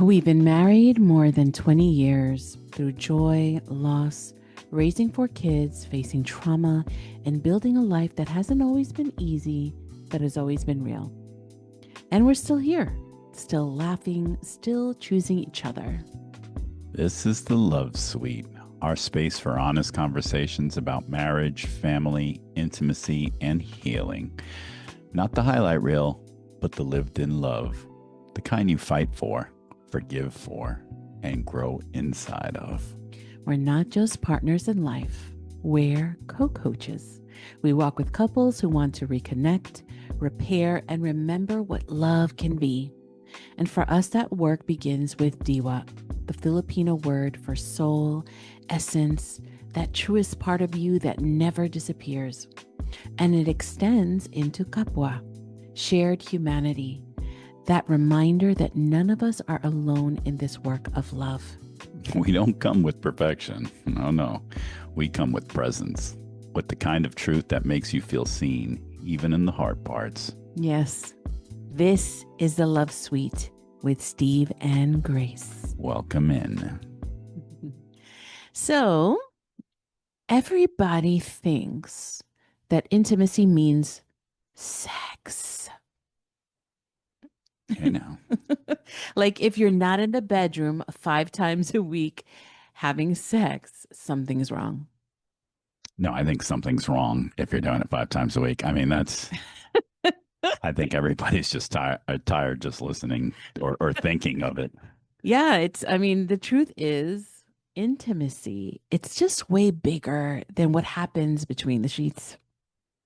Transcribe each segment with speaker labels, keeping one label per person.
Speaker 1: We've been married more than 20 years through joy, loss, raising four kids, facing trauma, and building a life that hasn't always been easy, but has always been real. And we're still here, still laughing, still choosing each other.
Speaker 2: This is the Love Suite, our space for honest conversations about marriage, family, intimacy, and healing. Not the highlight reel, but the lived in love. The kind you fight for, forgive for, and grow inside of.
Speaker 1: We're not just partners in life, we're co coaches. We walk with couples who want to reconnect, repair, and remember what love can be. And for us, that work begins with Diwa, the Filipino word for soul, essence, that truest part of you that never disappears. And it extends into Kapwa, shared humanity, that reminder that none of us are alone in this work of love.
Speaker 2: We don't come with perfection. No. We come with presence, with the kind of truth that makes you feel seen, even in the hard parts.
Speaker 1: Yes, this is the Love Suite with Steve and Grace.
Speaker 2: Welcome in.
Speaker 1: So, everybody thinks that intimacy means sex.
Speaker 2: I know.
Speaker 1: Like if you're not in the bedroom 5 times a week having sex, something's wrong.
Speaker 2: No, I think something's wrong if you're doing it 5 times a week. I mean, I think everybody's just tired just listening or thinking of it.
Speaker 1: Yeah, the truth is intimacy, it's just way bigger than what happens between the sheets.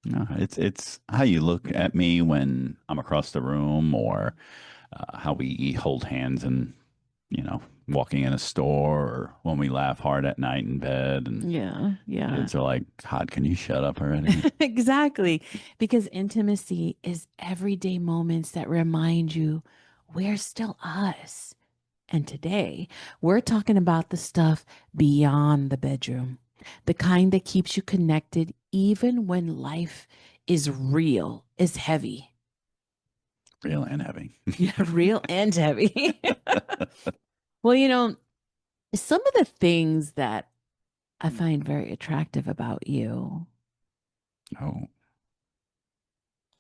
Speaker 2: No, it's how you look at me when I'm across the room, or how we hold hands and walking in a store, or when we laugh hard at night in bed, and
Speaker 1: Yeah.
Speaker 2: kids are like, "God, can you shut up already?"
Speaker 1: Exactly. Because intimacy is everyday moments that remind you we're still us. And today, we're talking about the stuff beyond the bedroom, the kind that keeps you connected even when life is real, is heavy.
Speaker 2: Real and heavy.
Speaker 1: Yeah, real and heavy. Well, some of the things that I find very attractive about you,
Speaker 2: Oh,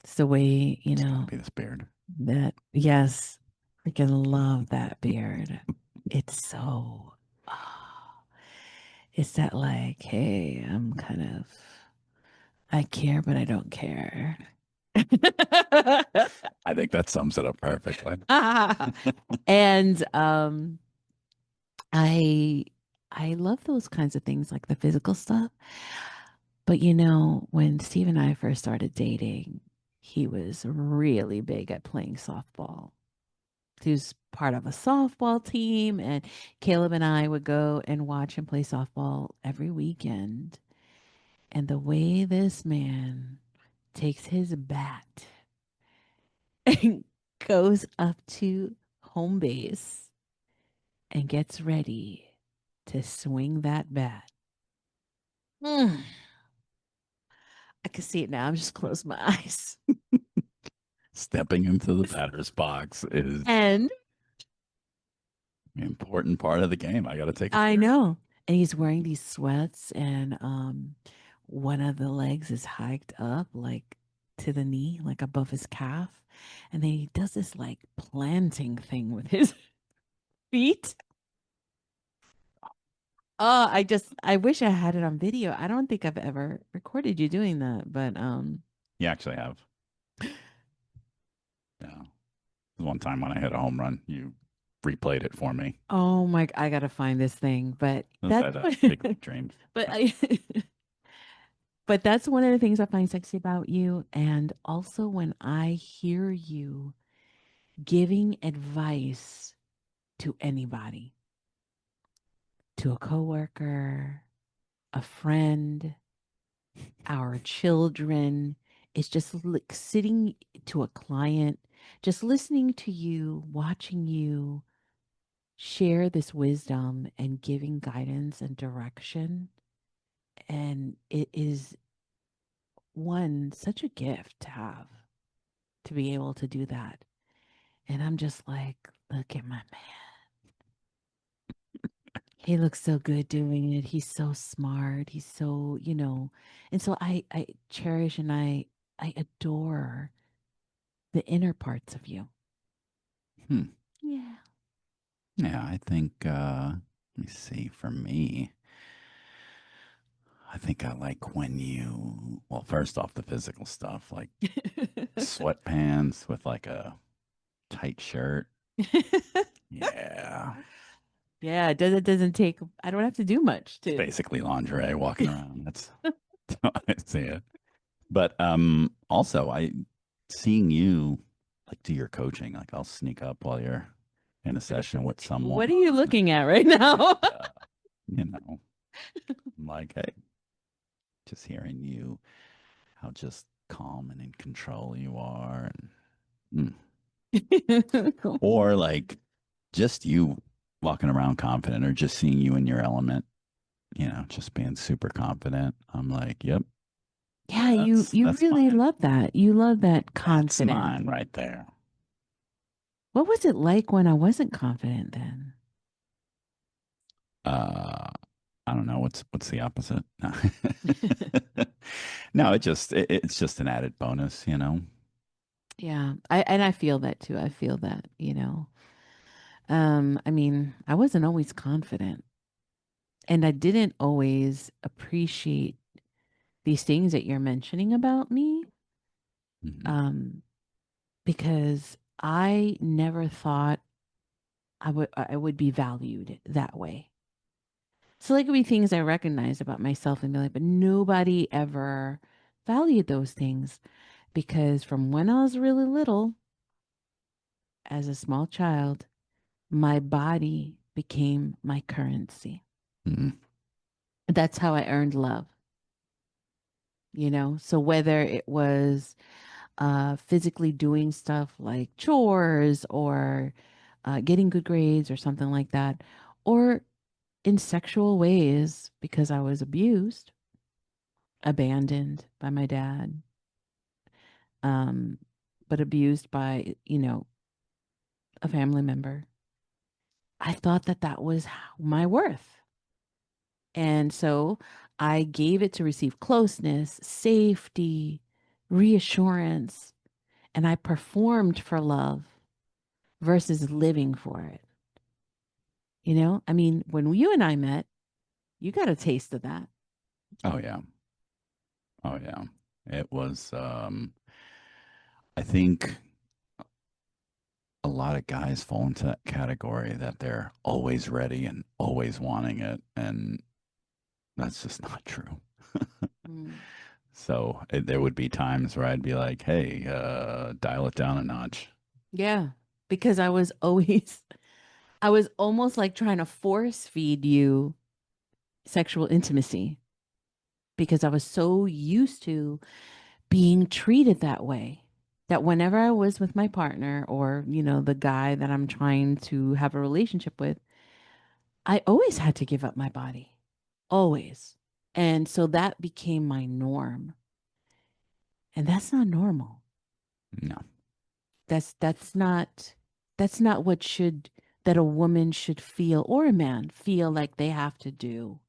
Speaker 1: it's the way,
Speaker 2: it's gonna be this beard.
Speaker 1: that, yes, freaking love that beard. It's so, ah, it's that like, hey, I care, but I don't care.
Speaker 2: I think that sums it up perfectly.
Speaker 1: And I I love those kinds of things like the physical stuff. But when Steve and I first started dating, he was really big at playing softball. He was part of a softball team, and Caleb and I would go and watch him play softball every weekend. And the way this man takes his bat and goes up to home base and gets ready to swing that bat. Mm, I can see it now. I'm just close my eyes.
Speaker 2: Stepping into the batter's box is
Speaker 1: And
Speaker 2: an important part of the game. I got to take it
Speaker 1: I
Speaker 2: serious.
Speaker 1: know. And he's wearing these sweats, and one of the legs is hiked up like to the knee, like above his calf. And then he does this like planting thing with his feet. Oh, I wish I had it on video. I don't think I've ever recorded you doing that, but
Speaker 2: You actually have. Yeah. One time when I hit a home run, you replayed it for me.
Speaker 1: oh my, I gotta find this thing. But
Speaker 2: I
Speaker 1: that's
Speaker 2: had a big dream.
Speaker 1: but I but that's one of the things I find sexy about you. And also when I hear you giving advice to anybody, to a coworker, a friend, our children. It's just like sitting to a client, just listening to you, watching you share this wisdom and giving guidance and direction. And it is such a gift to have, to be able to do that. And I'm just like, look at my man. He looks so good doing it. He's so smart. He's so, and so I cherish and I adore the inner parts of you.
Speaker 2: Hmm.
Speaker 1: Yeah.
Speaker 2: Yeah, I think, let me see, for me, I think I like when you, well, first off, the physical stuff, like sweatpants with like a tight shirt. Yeah.
Speaker 1: Yeah, it doesn't take I don't have to do much
Speaker 2: It's
Speaker 1: to
Speaker 2: basically lingerie walking around. That's how I see it. But also I seeing you like do your coaching, like I'll sneak up while you're in a session with
Speaker 1: What are
Speaker 2: someone
Speaker 1: you looking at right now?
Speaker 2: and you know, I'm like, hey, just hearing you, how just calm and in control you are and or like just you walking around confident or just seeing you in your element, just being super confident. I'm like, yep,
Speaker 1: Yeah, you
Speaker 2: that's
Speaker 1: really
Speaker 2: mine.
Speaker 1: love that. You love that
Speaker 2: That's
Speaker 1: confidence.
Speaker 2: mine right there.
Speaker 1: What was it like when I wasn't confident then?
Speaker 2: Uh, I don't know what's the opposite. No, no, it's just an added bonus.
Speaker 1: Yeah, I feel that too. I feel that. I mean, I wasn't always confident, and I didn't always appreciate these things that you're mentioning about me,
Speaker 2: Mhm.
Speaker 1: um, because I never thought I would be valued that way. So like, it would be things I recognized about myself and be like, but nobody ever valued those things because from when I was really little, as a small child, my body became my currency.
Speaker 2: Mhm.
Speaker 1: That's how I earned love. So whether it was physically doing stuff like chores or getting good grades or something like that, or in sexual ways because I was abused, abandoned by my dad, um, but abused by a family member. I thought that that was my worth. And so I gave it to receive closeness, safety, reassurance, and I performed for love versus living for it. I mean, when you and I met, you got a taste of that.
Speaker 2: Oh yeah. Oh yeah. It was I think a lot of guys fall into that category that they're always ready and always wanting it and that's just not true.
Speaker 1: Mm.
Speaker 2: So there would be times where I'd be like, "Hey, dial it down a notch."
Speaker 1: Yeah, because I was always, I was almost like trying to force feed you sexual intimacy because I was so used to being treated that way that whenever I was with my partner or the guy that I'm trying to have a relationship with, I always had to give up my body. Always. And so that became my norm. And that's not normal.
Speaker 2: No.
Speaker 1: That's not what should that a woman should feel or a man feel like they have to do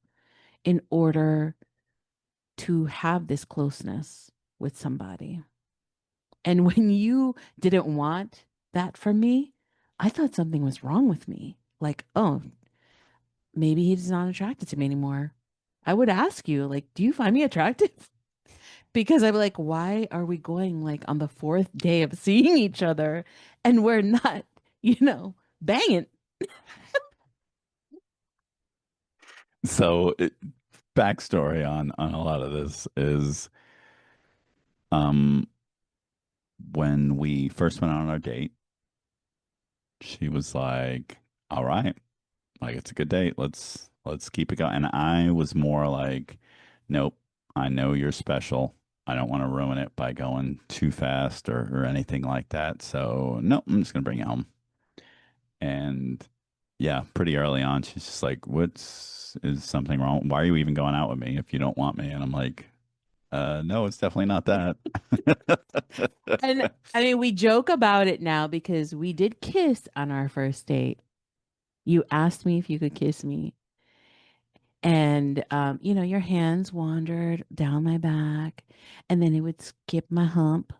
Speaker 1: in order to have this closeness with somebody. And when you didn't want that from me, I thought something was wrong with me. Like, oh, maybe he's not attracted to me anymore. I would ask you, like, do you find me attractive? Because I'm like, why are we going like on the fourth day of seeing each other and we're not banging?
Speaker 2: So backstory on a lot of this is um when we first went on our date, she was like, "All right, like it's a good date. Let's keep it going." And I was more like, "Nope, I know you're special. I don't want to ruin it by going too fast or anything like that. So, nope, I'm just gonna bring you home." And yeah, pretty early on, she's just like, "What's is something wrong? Why are you even going out with me if you don't want me?" And I'm like, no, it's definitely not that."
Speaker 1: And I mean, we joke about it now because we did kiss on our first date. You asked me if you could kiss me. And, your hands wandered down my back, and then it would skip my hump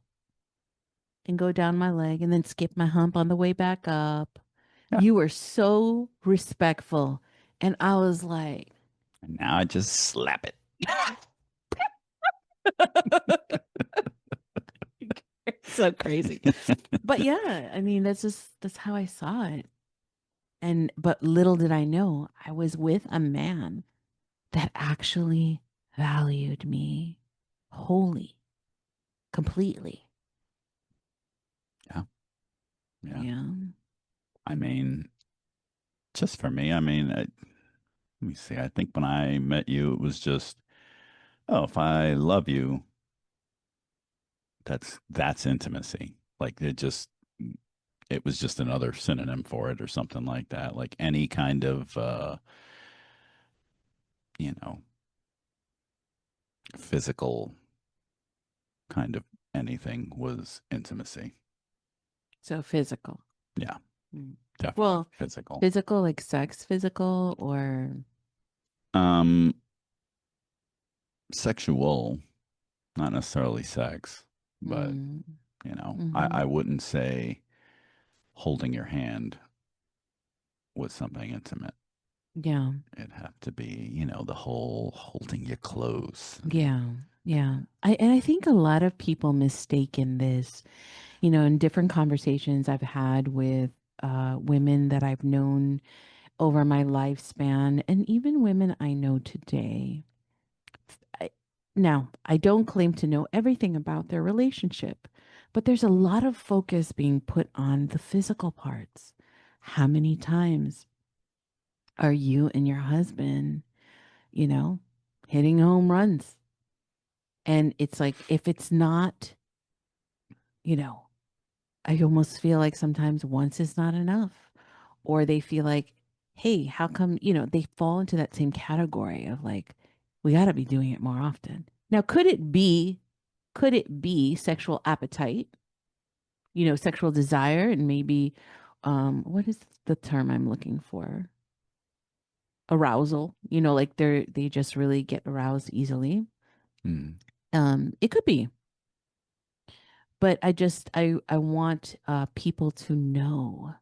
Speaker 1: and go down my leg, and then skip my hump on the way back up.
Speaker 2: Yeah.
Speaker 1: You were so respectful. And I was like,
Speaker 2: And now I just slap it.
Speaker 1: so crazy. But yeah, I mean, that's how I saw it. And but little did I know I was with a man that actually valued me wholly, completely.
Speaker 2: Yeah. Yeah.
Speaker 1: Yeah.
Speaker 2: I mean, just for me, let me see. I think when I met you, it was just, oh, if I love you, that's intimacy. Like it was just another synonym for it or something like that. Like any kind of you know, physical kind of anything was intimacy.
Speaker 1: So physical.
Speaker 2: Yeah,
Speaker 1: Mm.
Speaker 2: definitely
Speaker 1: Well,
Speaker 2: physical.
Speaker 1: physical, like sex physical or
Speaker 2: Um, Sexual, not necessarily sex, but
Speaker 1: mm,
Speaker 2: I
Speaker 1: hmm
Speaker 2: wouldn't say holding your hand was something intimate.
Speaker 1: yeah.
Speaker 2: It'd have to be, the whole holding you close and
Speaker 1: Yeah. Yeah. I think a lot of people mistaken this, in different conversations I've had with women that I've known over my lifespan and even women I know today. I, Now, I don't claim to know everything about their relationship, but there's a lot of focus being put on the physical parts. How many times are you and your husband, you know, hitting home runs? And it's like, if it's not, you know, I almost feel like sometimes once is not enough. Or they feel like, hey, how come, they fall into that same category of like, we got to be doing it more often. Now, could it be sexual appetite, sexual desire, and maybe, what is the term I'm looking for? Arousal, like they just really get aroused easily.
Speaker 2: mm,
Speaker 1: It could be, but I want people to know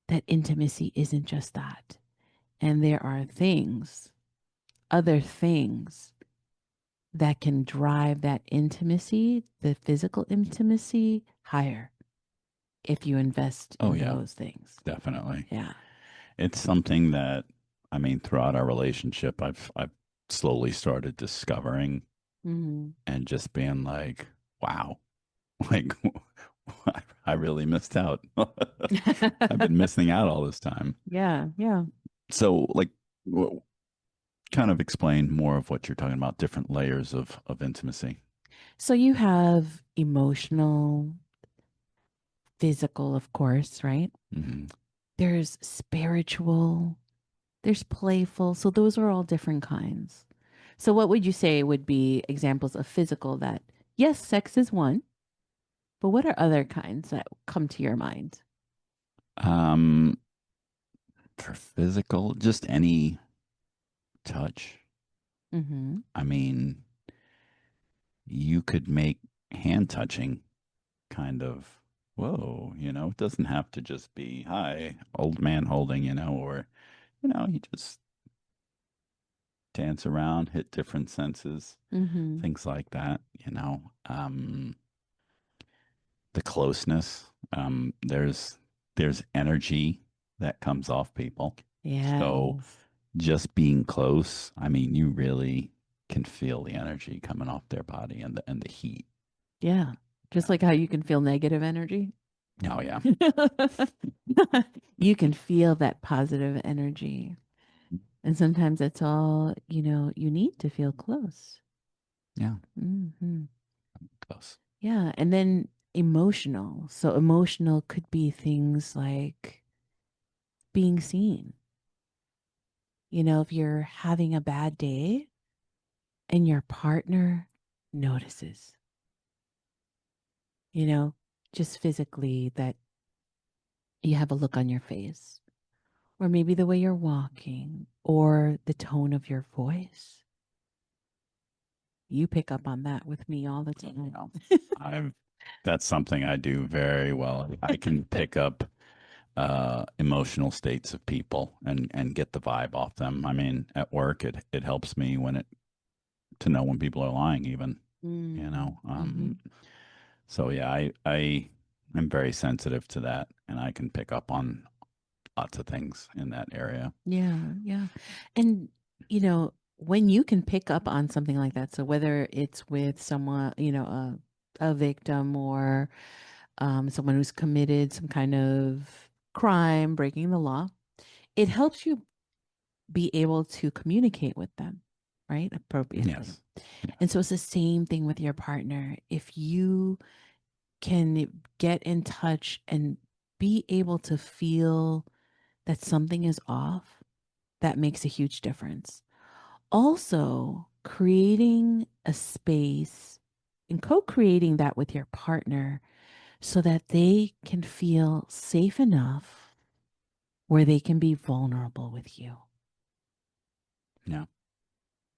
Speaker 1: that intimacy isn't just that. And there are other things that can drive that intimacy, the physical intimacy, higher if you invest
Speaker 2: oh
Speaker 1: in
Speaker 2: yeah,
Speaker 1: those things.
Speaker 2: definitely.
Speaker 1: Yeah.
Speaker 2: It's something that throughout our relationship, I've slowly started discovering
Speaker 1: Hmm.
Speaker 2: and just being like, wow, like I really missed out. I've been missing out all this time.
Speaker 1: Yeah. Yeah.
Speaker 2: So, like, kind of explain more of what you're talking about, different layers of intimacy.
Speaker 1: So you have emotional, physical, of course, right?
Speaker 2: Hmm.
Speaker 1: There's spiritual, there's playful. So those are all different kinds. So what would you say would be examples of physical that, yes, sex is one, but what are other kinds that come to your mind?
Speaker 2: Um, for physical, just any touch.
Speaker 1: Mm-hmm.
Speaker 2: I mean, you could make hand touching kind of, whoa, it doesn't have to just be, hi, old man holding, or, you just dance around, hit different senses,
Speaker 1: Mm-hmm.
Speaker 2: things like that, the closeness. There's energy that comes off people. So
Speaker 1: Yes.
Speaker 2: just being close, you really can feel the energy coming off their body and the heat.
Speaker 1: Yeah. Just
Speaker 2: Yeah.
Speaker 1: like how you can feel negative energy.
Speaker 2: Oh yeah.
Speaker 1: You can feel that positive energy. And sometimes that's all, you need to feel close.
Speaker 2: Yeah.
Speaker 1: Hmm.
Speaker 2: Close.
Speaker 1: Yeah. And then emotional. So emotional could be things like being seen. If you're having a bad day and your partner notices, you know, just physically that you have a look on your face or maybe the way you're walking, or the tone of your voice. You pick up on that with me all the
Speaker 2: You
Speaker 1: time.
Speaker 2: know, I've that's something I do very well. I can pick up emotional states of people and get the vibe off them. I mean, at work, it helps me when it to know when people are lying, even. You
Speaker 1: Mm,
Speaker 2: know,
Speaker 1: hmm.
Speaker 2: so yeah, I am very sensitive to that, and I can pick up on lots of things in that area.
Speaker 1: Yeah, yeah. And, when you can pick up on something like that, so whether it's with someone, a victim or someone who's committed some kind of crime, breaking the law, it helps you be able to communicate with them, right? Appropriately.
Speaker 2: Yes, yes,
Speaker 1: And so it's the same thing with your partner. If you can get in touch and be able to feel that something is off, that makes a huge difference. Also, creating a space and co creating that with your partner so that they can feel safe enough where they can be vulnerable with you.
Speaker 2: yeah,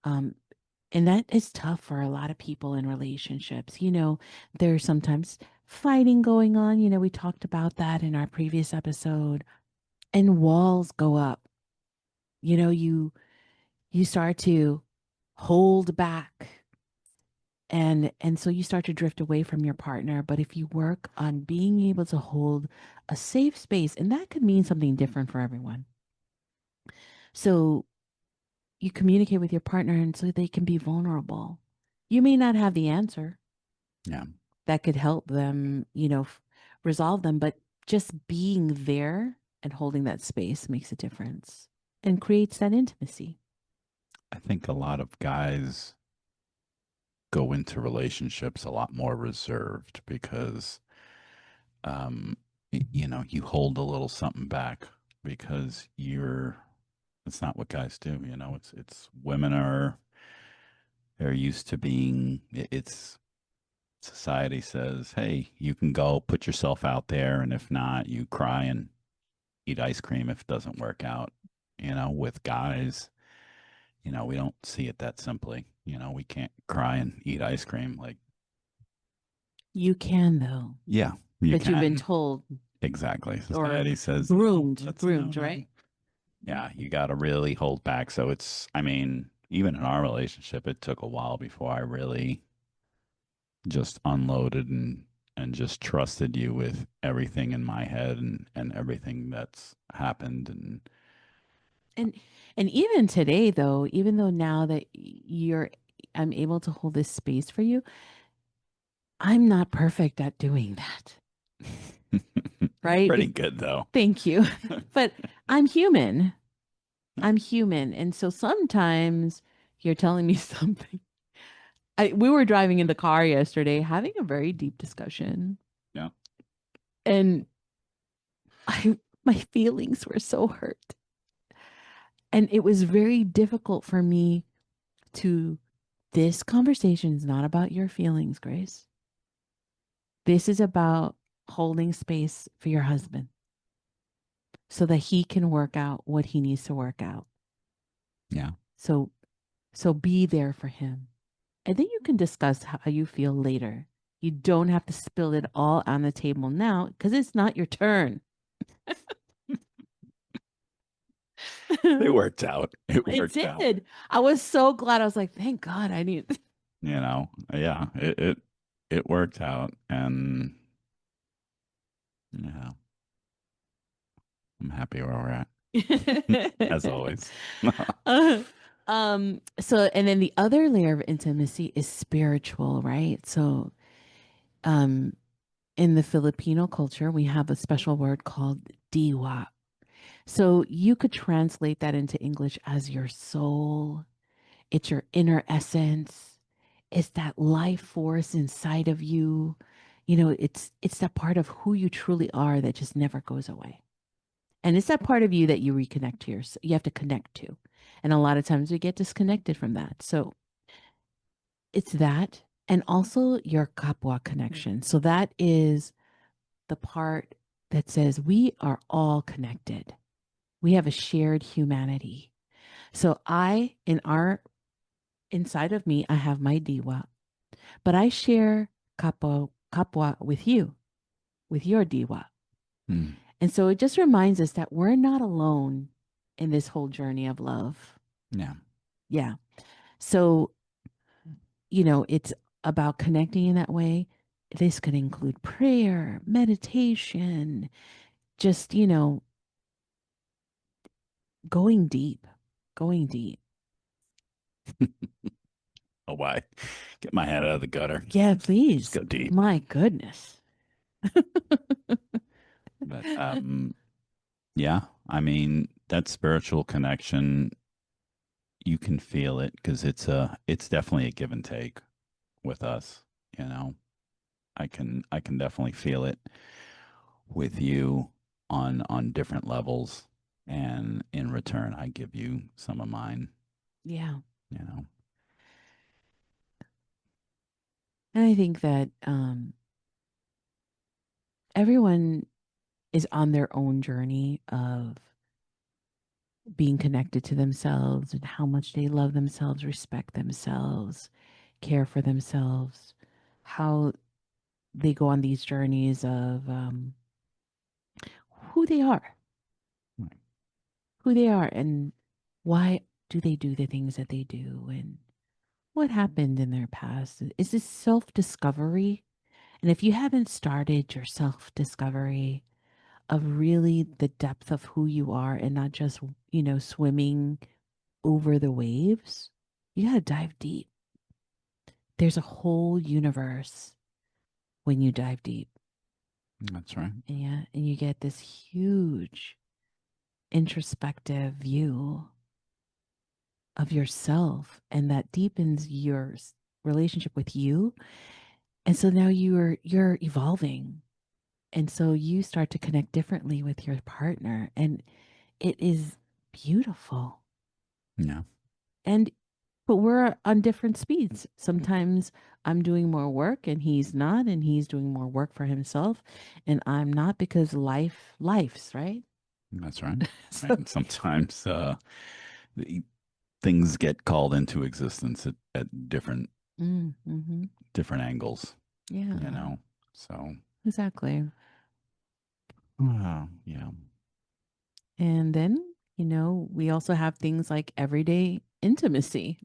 Speaker 1: Um, and that is tough for a lot of people in relationships. There's sometimes fighting going on. We talked about that in our previous episode, and walls go up. You start to hold back, and so you start to drift away from your partner. But if you work on being able to hold a safe space, and that could mean something different for everyone. So you communicate with your partner and so they can be vulnerable. You may not have the answer
Speaker 2: yeah.
Speaker 1: that could help them, resolve them, but just being there and holding that space makes a difference and creates that intimacy.
Speaker 2: I think a lot of guys go into relationships a lot more reserved because um you know, you hold a little something back because you're it's not what guys do, you know. It's women are they're used to being it's society says, "Hey, you can go put yourself out there and if not, you cry and eat ice cream if it doesn't work out." You know, with guys, you know, we don't see it that simply. You know, we can't cry and eat ice cream like,
Speaker 1: You can, though,
Speaker 2: yeah, you
Speaker 1: but you've been
Speaker 2: can.
Speaker 1: told
Speaker 2: Exactly.
Speaker 1: or
Speaker 2: Society says, no,
Speaker 1: groomed,
Speaker 2: that's a no
Speaker 1: groomed,
Speaker 2: no.
Speaker 1: right?
Speaker 2: Yeah, you got to really hold back. So it's, I mean, even in our relationship, it took a while before I really just unloaded and just trusted you with everything in my head and everything that's happened. And
Speaker 1: And and even today, though, even though now that I'm able to hold this space for you, I'm not perfect at doing that,
Speaker 2: you're
Speaker 1: right?
Speaker 2: pretty good though.
Speaker 1: Thank you. But I'm human. I'm human. And so sometimes you're telling me something. We were driving in the car yesterday having a very deep discussion.
Speaker 2: Yeah.
Speaker 1: And my feelings were so hurt. And it was very difficult for me to, this conversation is not about your feelings, Grace. This is about holding space for your husband so that he can work out what he needs to work out.
Speaker 2: Yeah.
Speaker 1: So so be there for him. And then you can discuss how you feel later. You don't have to spill it all on the table now because it's not your turn.
Speaker 2: It worked out. It
Speaker 1: It
Speaker 2: worked out.
Speaker 1: did. I was so glad. I was like, thank God I need.
Speaker 2: You know, yeah, it worked out. And yeah, I'm happy where we're at. As always.
Speaker 1: Uh, so and then the other layer of intimacy is spiritual, right? So um in the Filipino culture, we have a special word called Diwa. So you could translate that into English as your soul. It's your inner essence. It's that life force inside of you. It's that part of who you truly are that just never goes away. And it's that part of you that you reconnect to you have to connect to. And a lot of times we get disconnected from that. So it's that and also your Kapwa connection. So that is the part that says we are all connected. We have a shared humanity. So inside of me, I have my Diwa, but I share Kapwa with you, with your Diwa.
Speaker 2: Mm,
Speaker 1: And so it just reminds us that we're not alone in this whole journey of love.
Speaker 2: yeah.
Speaker 1: Yeah. So, it's about connecting in that way. This could include prayer, meditation, just, going deep, going deep.
Speaker 2: Oh, why? Get my head out of the gutter.
Speaker 1: Yeah,
Speaker 2: Just
Speaker 1: please.
Speaker 2: go deep.
Speaker 1: My goodness.
Speaker 2: But yeah, I mean, that spiritual connection, you can feel it because it's definitely a give and take with us, you know. I can definitely feel it with you on different levels, and in return I give you some of mine,
Speaker 1: Yeah.
Speaker 2: you know.
Speaker 1: And I think that everyone is on their own journey of being connected to themselves and how much they love themselves, respect themselves, care for themselves, how they go on these journeys of who they are,
Speaker 2: Right.
Speaker 1: who they are, and why do they do the things that they do, and what happened in their past. Is this self discovery? And if you haven't started your self discovery of really the depth of who you are and not just, swimming over the waves, you got to dive deep. There's a whole universe when you dive deep.
Speaker 2: That's right.
Speaker 1: And yeah, and you get this huge introspective view of yourself, and that deepens your relationship with you. And so now you're evolving. And so you start to connect differently with your partner, and it is beautiful.
Speaker 2: Yeah.
Speaker 1: And but we're on different speeds. Sometimes I'm doing more work and he's not, and he's doing more work for himself and I'm not, because life's right.
Speaker 2: That's right. Right.
Speaker 1: So,
Speaker 2: And sometimes the things get called into existence at
Speaker 1: mm-hmm.
Speaker 2: different angles, you
Speaker 1: Yeah,
Speaker 2: know. So
Speaker 1: exactly.
Speaker 2: yeah.
Speaker 1: And then, we also have things like everyday intimacy.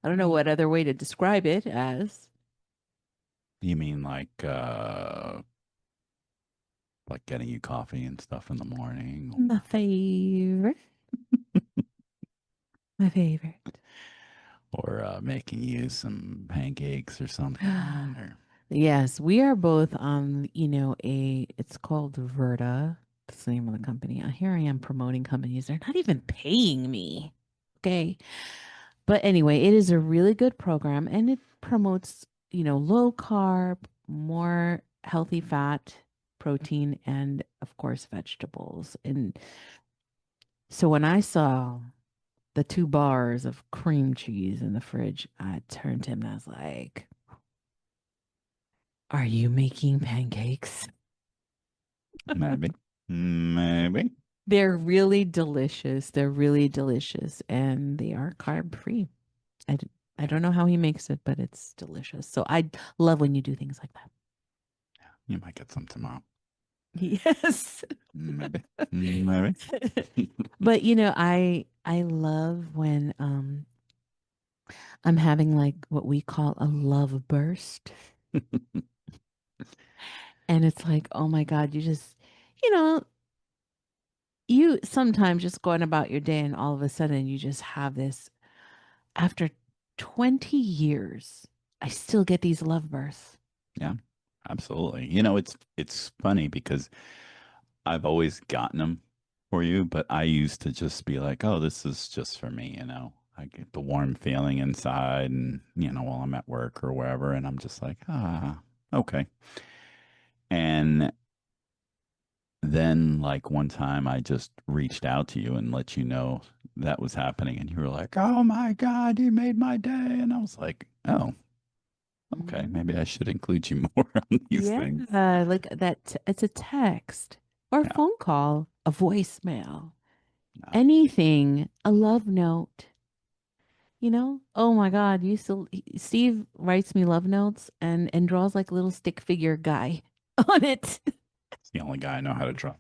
Speaker 1: I don't know what other way to describe it as.
Speaker 2: You mean like getting you coffee and stuff in the morning,
Speaker 1: My favorite. My favorite.
Speaker 2: or making you some pancakes or something, or
Speaker 1: Yes, we are both on, it's called Verta. That's the name of the company. Here I am promoting companies. They're not even paying me. Okay. But anyway, it is a really good program and it promotes, low carb, more healthy fat, protein, and of course, vegetables. And so when I saw the 2 bars of cream cheese in the fridge, I turned to him and I was like, "Are you making pancakes?"
Speaker 2: maybe, maybe.
Speaker 1: They're really delicious. They're really delicious and they are carb free. I, d- I
Speaker 2: Yeah,
Speaker 1: don't know how he makes it, but it's delicious. So I love when you do things like that.
Speaker 2: you might get some tomorrow.
Speaker 1: Yes.
Speaker 2: Maybe, maybe.
Speaker 1: But I love when I'm having like what we call a love burst. And it's like, oh my God, you know, you sometimes just going about your day and all of a sudden you just have this after 20 years, I still get these love bursts.
Speaker 2: Yeah, absolutely. You know, it's funny because I've always gotten them for you, but I used to just be like, "Oh, this is just for me," you know. I get the warm feeling inside, and while I'm at work or wherever, and I'm just like, okay. And then, like one time, I just reached out to you and let you know that was happening, and you were like, "Oh my God, you made my day!" And I was like, "Oh, okay,
Speaker 1: Mhm.
Speaker 2: maybe I should include you more on these
Speaker 1: Yeah,
Speaker 2: things."
Speaker 1: like that. It's a text or a
Speaker 2: Yeah,
Speaker 1: phone call, a voicemail.
Speaker 2: No.
Speaker 1: Anything, a love note, you know? Oh my God, Steve writes me love notes and draws like a little stick figure guy on it.
Speaker 2: It's the only guy I know how to draw.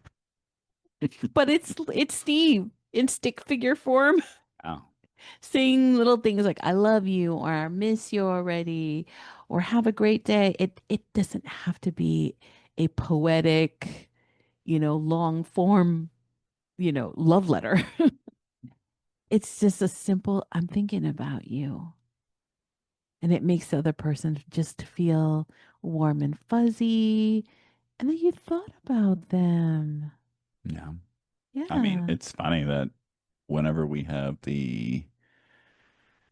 Speaker 1: But it's Steve in stick figure form
Speaker 2: Oh,
Speaker 1: saying little things like I love you or I miss you already or have a great day. It doesn't have to be a poetic, long form, love letter. It's just a simple I'm thinking about you. And it makes the other person just feel warm and fuzzy and that you thought about them.
Speaker 2: yeah. I mean,
Speaker 1: Yeah.
Speaker 2: it's funny that whenever we have the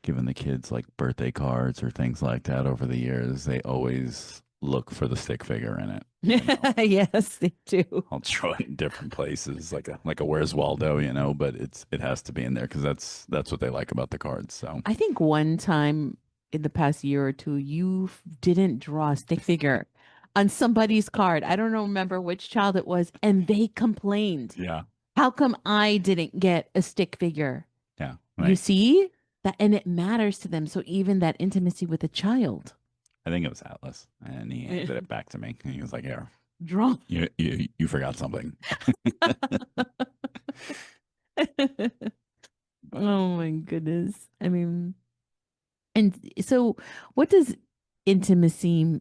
Speaker 2: given the kids like birthday cards or things like that over the years, they always look for the stick figure in it. You know,
Speaker 1: Yes, they do.
Speaker 2: I'll throw it in different places, like a Where's Waldo, but it has to be in there because that's what they like about the cards. So
Speaker 1: I think one time in the past year or two, you didn't draw a stick figure on somebody's card. I don't remember which child it was, and they complained.
Speaker 2: yeah,
Speaker 1: How come I didn't get a stick figure?
Speaker 2: yeah,
Speaker 1: You
Speaker 2: right.
Speaker 1: see that, and it matters to them. So even that intimacy with a child,
Speaker 2: I think it was Atlas, and he handed it back to me, and he was like, "Here,
Speaker 1: draw.
Speaker 2: you forgot something."
Speaker 1: Oh my goodness. I mean, and so what does intimacy,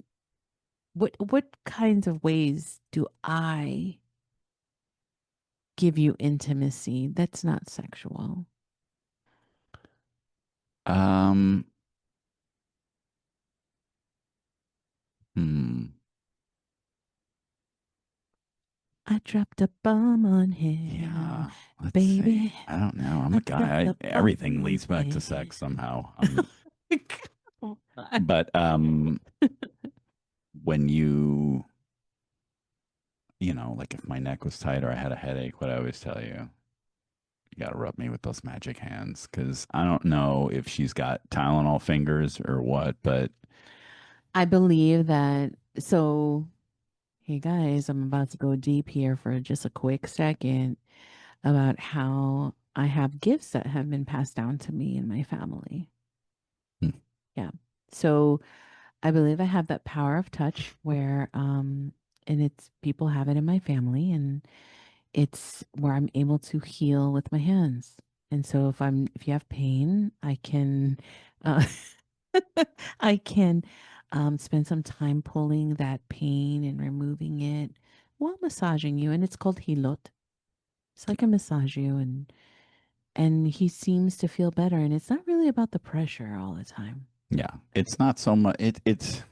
Speaker 1: what kinds of ways do I give you intimacy that's not sexual?
Speaker 2: um, hmm,
Speaker 1: I dropped a bomb on him,
Speaker 2: yeah. Let's see.
Speaker 1: baby.
Speaker 2: I don't know. I'm a
Speaker 1: I dropped
Speaker 2: guy.
Speaker 1: a
Speaker 2: Everything
Speaker 1: bomb on
Speaker 2: leads back to
Speaker 1: him.
Speaker 2: sex somehow.
Speaker 1: Come on.
Speaker 2: But when like if my neck was tight or I had a headache, what I always tell you, you got to rub me with those magic hands because I don't know if she's got Tylenol fingers or what, but
Speaker 1: I believe that. So, hey guys, I'm about to go deep here for just a quick second about how I have gifts that have been passed down to me and my family.
Speaker 2: hmm,
Speaker 1: Yeah. So, I believe I have that power of touch where, and it's people have it in my family, and it's where I'm able to heal with my hands. And so if you have pain, uh, I can spend some time pulling that pain and removing it while massaging you. And it's called hilot. So I can massage you and he seems to feel better. And it's not really about the pressure all the time.
Speaker 2: yeah, it's not so much. It's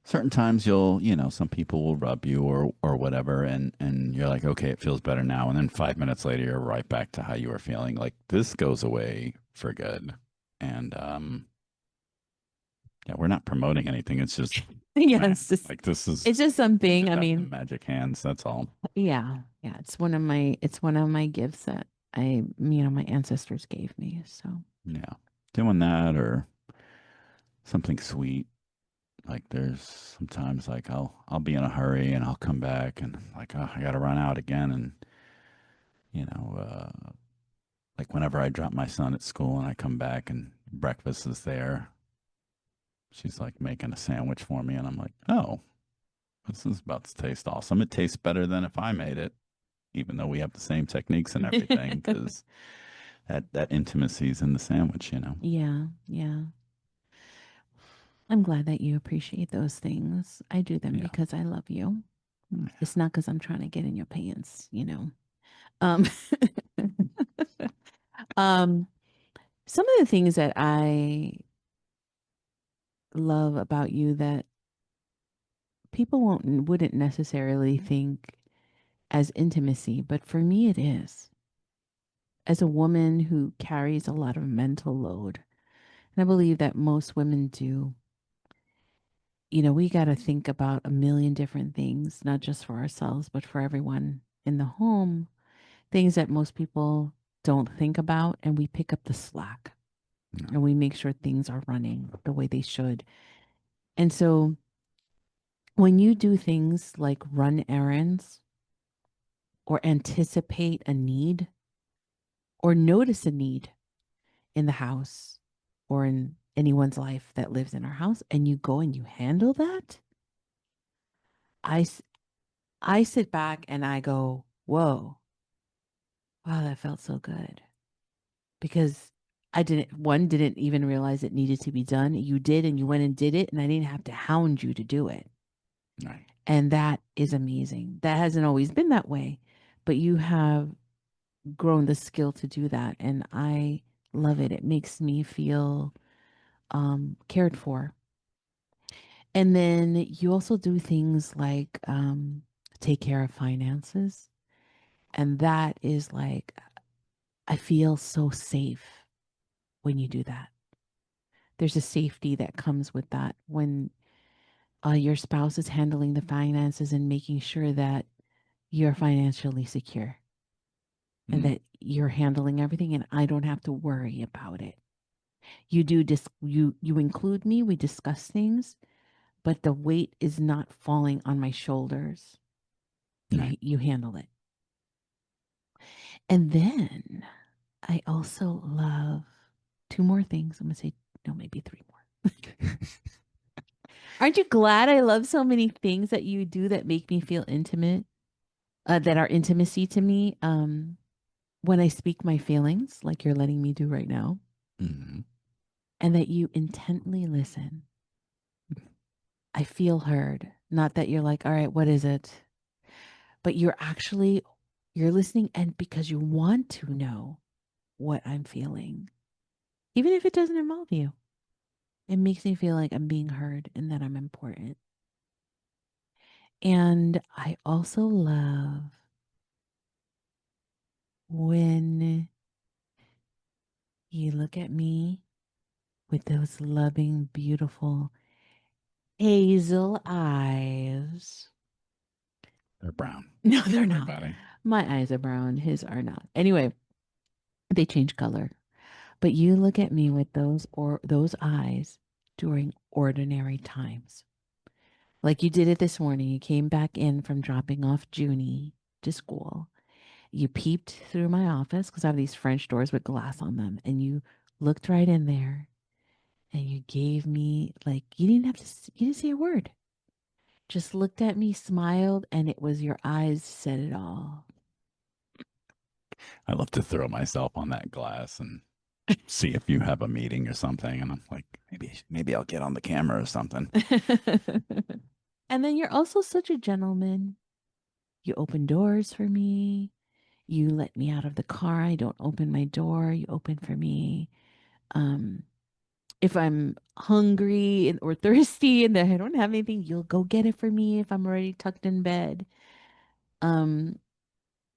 Speaker 2: certain times some people will rub you or whatever, and you're like, okay, it feels better now, and then 5 minutes later, you're right back to how you were feeling. Like this goes away for good, and yeah, we're not promoting anything. It's just, man,
Speaker 1: Yes,
Speaker 2: like this is
Speaker 1: it's just
Speaker 2: you
Speaker 1: something.
Speaker 2: just
Speaker 1: I
Speaker 2: have the
Speaker 1: mean,
Speaker 2: magic hands. That's all.
Speaker 1: yeah, yeah, it's one of my gifts that my ancestors gave me. So
Speaker 2: Yeah, doing that or something sweet. Like there's sometimes like I'll be in a hurry and I'll come back and like oh, I got to run out again and you know like whenever I drop my son at school and I come back and breakfast is there, she's like making a sandwich for me and I'm like oh this is about to taste awesome. It tastes better than if I made it, even though we have the same techniques and everything because that intimacy is in the sandwich.
Speaker 1: yeah, yeah. I'm glad that you appreciate those things. I do them
Speaker 2: Yeah.
Speaker 1: because I love you. It's not because I'm trying to get in your pants. Um, um, some of the things that I love about you that people wouldn't necessarily think as intimacy, but for me it is. As a woman who carries a lot of mental load, and I believe that most women do, we got to think about a million different things, not just for ourselves, but for everyone in the home, things that most people don't think about, and we pick up the slack
Speaker 2: Yeah.
Speaker 1: and we make sure things are running the way they should. And so when you do things like run errands, or anticipate a need or notice a need in the house or in anyone's life that lives in our house, and you go and you handle that, I, s- I sit back and I go, whoa, wow, that felt so good. Because didn't even realize it needed to be done. You did, and you went and did it, and I didn't have to hound you to do it.
Speaker 2: Right.
Speaker 1: And that is amazing. That hasn't always been that way, but you have grown the skill to do that. And I love it. It makes me feel cared for. And then you also do things like take care of finances. And that is like, I feel so safe when you do that. There's a safety that comes with that when your spouse is handling the finances and making sure that you're financially secure and
Speaker 2: Mm.
Speaker 1: that you're handling everything and I don't have to worry about it. You include me, we discuss things, but the weight is not falling on my shoulders.
Speaker 2: Right.
Speaker 1: You handle it. And then I also love two more things. I'm going to say no, maybe three more. Aren't you glad I love so many things that you do that make me feel intimate, that are intimacy to me? When I speak my feelings, like you're letting me do right now,
Speaker 2: Hmm.
Speaker 1: and that you intently listen. I feel heard. Not that you're like, all right, what is it? But you're listening and because you want to know what I'm feeling. Even if it doesn't involve you. It makes me feel like I'm being heard and that I'm important. And I also love when you look at me with those loving, beautiful hazel eyes.
Speaker 2: They're brown
Speaker 1: No, they're
Speaker 2: for
Speaker 1: not.
Speaker 2: everybody.
Speaker 1: My eyes are brown. His are not. Anyway, they change color. But you look at me with those eyes during ordinary times. Like you did it this morning. You came back in from dropping off Junie to school. You peeped through my office because I have these French doors with glass on them. And you looked right in there and you gave me, like, you didn't say a word. Just looked at me, smiled, and it was your eyes said it all.
Speaker 2: I love to throw myself on that glass and see if you have a meeting or something. And I'm like, maybe I'll get on the camera or something.
Speaker 1: And then you're also such a gentleman. You open doors for me. You let me out of the car. I don't open my door. You open for me. Um, if I'm hungry or thirsty and I don't have anything, you'll go get it for me if I'm already tucked in bed. Um,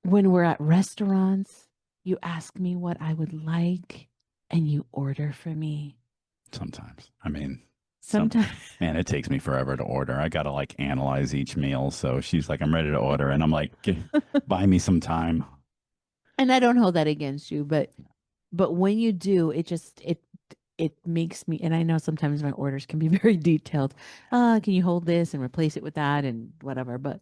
Speaker 1: when we're at restaurants, you ask me what I would like and you order for me.
Speaker 2: Sometimes. I mean, some
Speaker 1: Sometimes,
Speaker 2: man, it takes me forever to order. I gotta like analyze each meal. So she's like, I'm ready to order. And I'm like, buy me some time.
Speaker 1: and I don't hold that against you, but when you do, it makes me, and I know sometimes my orders can be very detailed. Can you hold this and replace it with that and whatever, but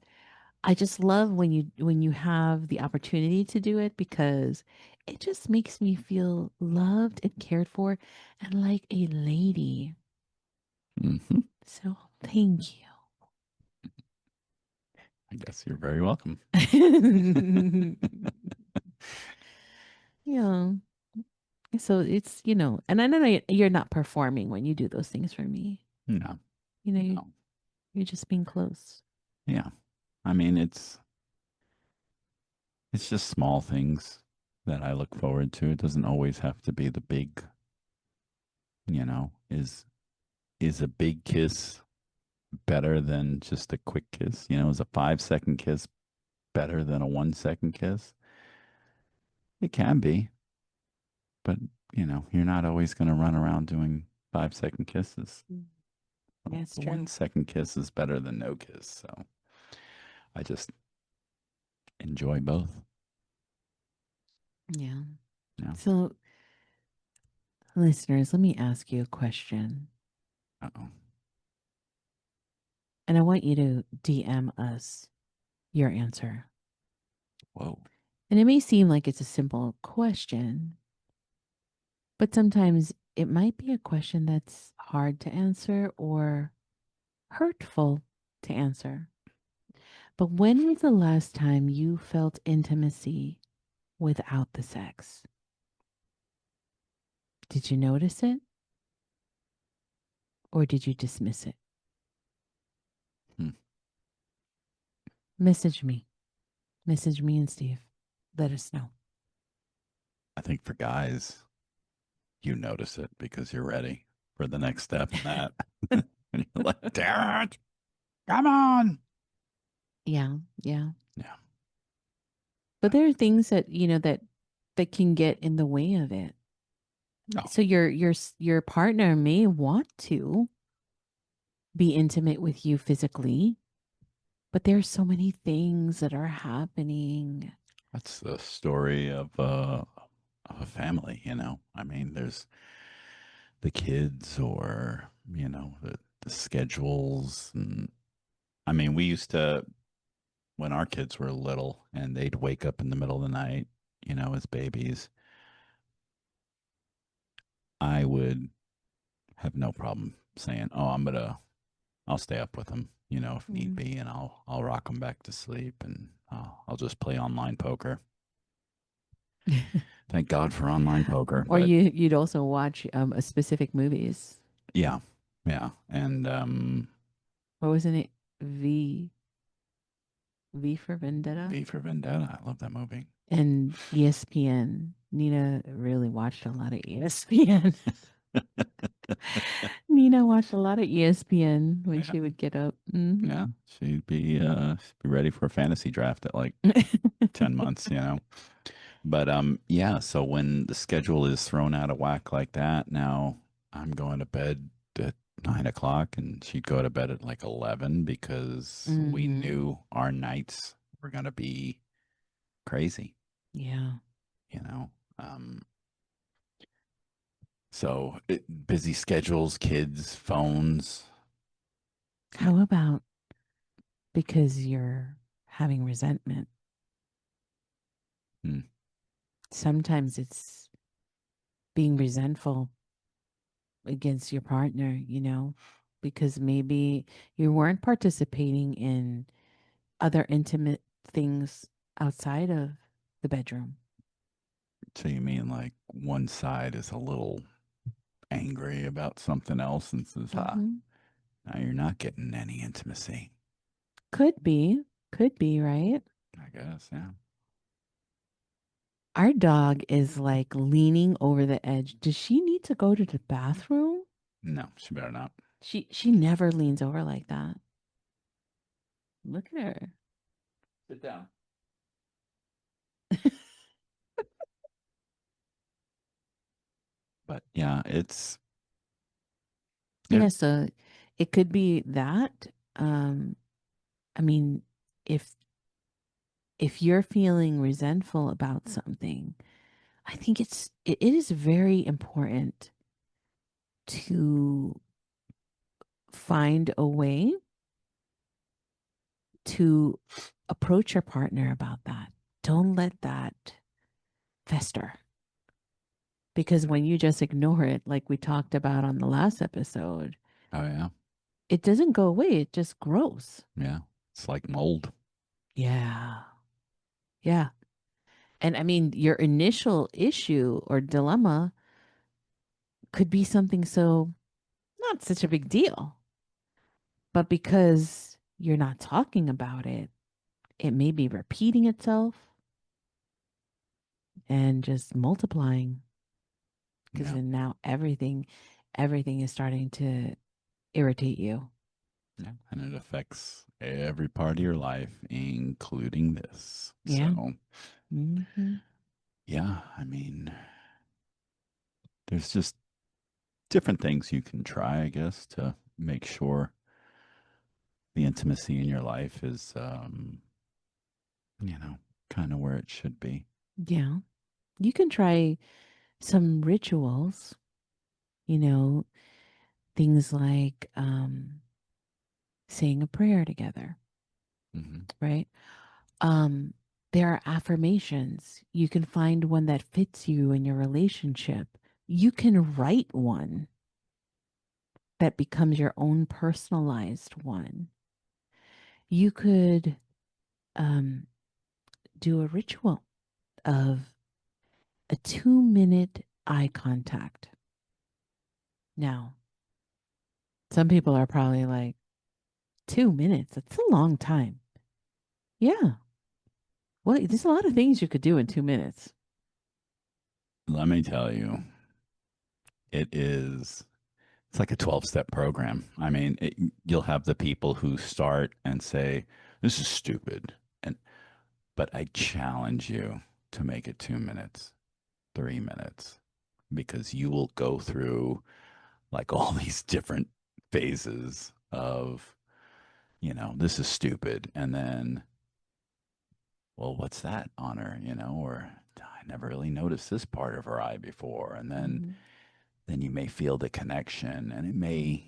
Speaker 1: I just love when you have the opportunity to do it because it just makes me feel loved and cared for and like a lady.
Speaker 2: Hmm.
Speaker 1: So thank
Speaker 2: I guess you're very welcome.
Speaker 1: you. Yeah. So it's, and I know you're not performing when you do those things for me.
Speaker 2: No,
Speaker 1: You know,
Speaker 2: no.
Speaker 1: you're just being close.
Speaker 2: Yeah. I mean, it's just small things that I look forward to. It doesn't always have to be the big, is a big kiss better than just a quick kiss? Is a 5-second kiss better than a 1-second kiss? It can be, but you're not always going to run around doing 5-second kisses.
Speaker 1: Mm. That's
Speaker 2: A
Speaker 1: true.
Speaker 2: 1-second kiss is better than no kiss. So I just enjoy both.
Speaker 1: Yeah.
Speaker 2: Yeah.
Speaker 1: So, listeners, let me ask you a question.
Speaker 2: Uh-oh.
Speaker 1: And I want you to DM us your answer.
Speaker 2: Whoa.
Speaker 1: And it may seem like it's a simple question, but sometimes it might be a question that's hard to answer or hurtful to answer. But when was the last time you felt intimacy without the sex? Did you notice it or did you dismiss it?
Speaker 2: Hmm.
Speaker 1: Message me. Message me and Steve. Let us know.
Speaker 2: I think for guys, you notice it because you're ready for the next step in that. And you're like, damn it, come on.
Speaker 1: Yeah, yeah.
Speaker 2: Yeah.
Speaker 1: But there are things that, that can get in the way of it.
Speaker 2: No,
Speaker 1: So your partner may want to be intimate with you physically, but there's so many things that are happening.
Speaker 2: that's the story of a family, you know. I mean, there's the kids or, the schedules. And I mean, we used to, when our kids were little and they'd wake up in the middle of the night, as babies, I would have no problem saying, "Oh, I'll stay up with them, if need
Speaker 1: Mm.
Speaker 2: be, and I'll rock them back to sleep, and I'll just play online poker." Thank God for online poker,
Speaker 1: Or
Speaker 2: but
Speaker 1: you'd also watch a specific movies.
Speaker 2: yeah, yeah, and
Speaker 1: What wasn't it? V for Vendetta
Speaker 2: V for Vendetta. I love that movie.
Speaker 1: and ESPN. Nina really watched a lot of ESPN. Nina watched a lot of ESPN when
Speaker 2: Yeah,
Speaker 1: she would get up.
Speaker 2: yeah, she'd be ready for a fantasy draft at like 10 months, But yeah, so when the schedule is thrown out of whack like that, now I'm going to bed at 9 o'clock and she'd go to bed at like 11 because we
Speaker 1: Hmm.
Speaker 2: knew our nights were gonna be crazy,
Speaker 1: Yeah.
Speaker 2: you know. Um, busy schedules, kids, phones. y-
Speaker 1: How about because you're having resentment?
Speaker 2: mm,
Speaker 1: Sometimes it's being resentful against your partner, because maybe you weren't participating in other intimate things outside of the bedroom.
Speaker 2: So you mean like one side is a little angry about something else and says,
Speaker 1: Hmm.
Speaker 2: now you're not getting any intimacy.
Speaker 1: Could be, right?
Speaker 2: I guess, yeah.
Speaker 1: Our dog is like leaning over the edge. Does she need to go to the bathroom?
Speaker 2: No, she better not.
Speaker 1: She never leans over like that. Look at her.
Speaker 2: Sit down. But yeah, there.
Speaker 1: Yeah, so it could be that. Um, I mean, if if you're feeling resentful about something, I think it is very important to find a way to approach your partner about that. Don't let that fester. Because when you just ignore it, like we talked about on the last episode,
Speaker 2: Oh yeah,
Speaker 1: it doesn't go away. It just grows.
Speaker 2: yeah. It's like mold.
Speaker 1: Yeah. Yeah. And I mean, your initial issue or dilemma could be something so not such a big deal. But because you're not talking about it, it may be repeating itself and just multiplying because
Speaker 2: Yeah,
Speaker 1: then now everything is starting to irritate you.
Speaker 2: yeah. And it affects every part of your life, including this.
Speaker 1: Yeah.
Speaker 2: So
Speaker 1: Hmm.
Speaker 2: yeah, I mean, there's just different things you can try, I guess, to make sure the intimacy in your life is, kind of where it should be.
Speaker 1: Yeah. You can try some rituals, you know, things like saying a prayer together,
Speaker 2: Hmm.
Speaker 1: right? Um, There are affirmations. You can find one that fits you in your relationship. You can write one that becomes your own personalized one. You could um, do a ritual of a 2 minute eye contact. Now, some people are probably like, 2 minutes? That's a long time. Yeah. Well, there's a lot of things you could do in 2 minutes.
Speaker 2: Let me tell you, it is it's like a 12-step program. I mean, you'll have the people who start and say, "This is stupid." And but I challenge you to make it 2 minutes, 3 minutes because you will go through like all these different phases of, this is stupid and then well, what's that on her, or I never really noticed this part of her eye before. And
Speaker 1: Mhm.
Speaker 2: then you may feel the connection and it may